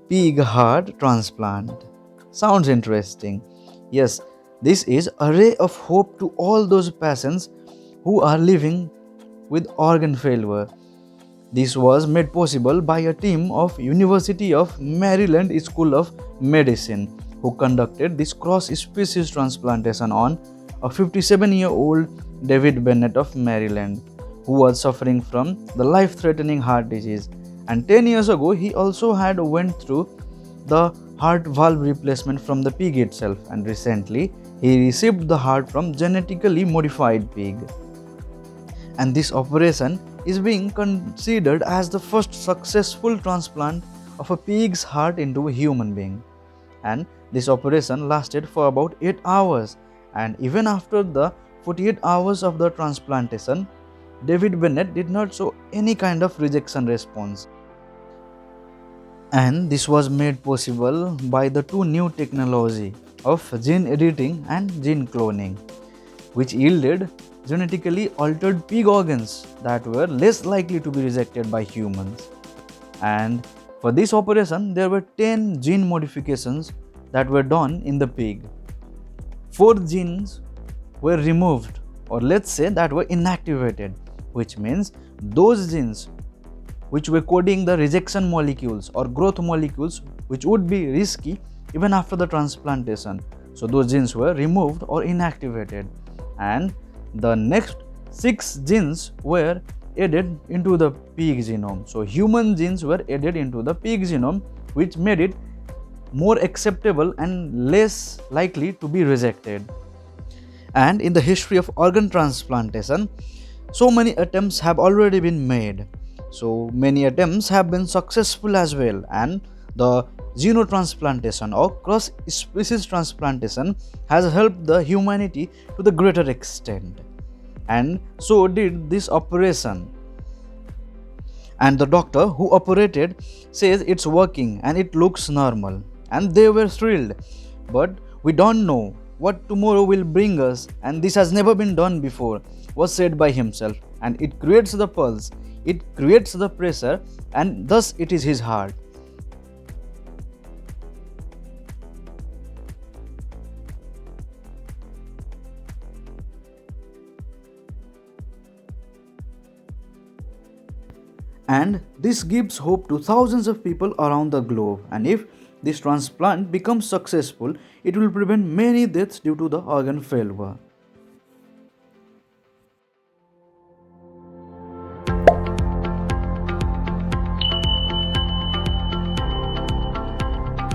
Pig heart transplant. Sounds interesting. Yes, this is a ray of hope to all those patients who are living with organ failure. This was made possible by a team of University of Maryland School of Medicine who conducted this cross-species transplantation on a 57-year-old David Bennett of Maryland who was suffering from the life-threatening heart disease, and 10 years ago he also had went through the heart valve replacement from the pig itself, and recently he received the heart from genetically modified pig, and this operation is being considered as the first successful transplant of a pig's heart into a human being. And this operation lasted for about 8 hours, and even after the 48 hours of the transplantation, David Bennett did not show any kind of rejection response. And this was made possible by the two new technology of gene editing and gene cloning, which yielded genetically altered pig organs that were less likely to be rejected by humans. And for this operation, there were 10 gene modifications that were done in the pig. 4 genes were removed, or let's say that were inactivated, which means those genes which were coding the rejection molecules or growth molecules which would be risky even after the transplantation. So those genes were removed or inactivated, and the next 6 genes were added into the pig genome. So human genes were added into the pig genome, which made it more acceptable and less likely to be rejected. And in the history of organ transplantation, so many attempts have already been made. So many attempts have been successful as well, and the xenotransplantation or cross-species transplantation has helped the humanity to the greater extent. And so did this operation. And the doctor who operated says it's working and it looks normal. And they were thrilled. But we don't know what tomorrow will bring us, and this has never been done before, was said by himself. And it creates the pulse, it creates the pressure, and thus it is his heart. And this gives hope to thousands of people around the globe. And if this transplant becomes successful, it will prevent many deaths due to the organ failure.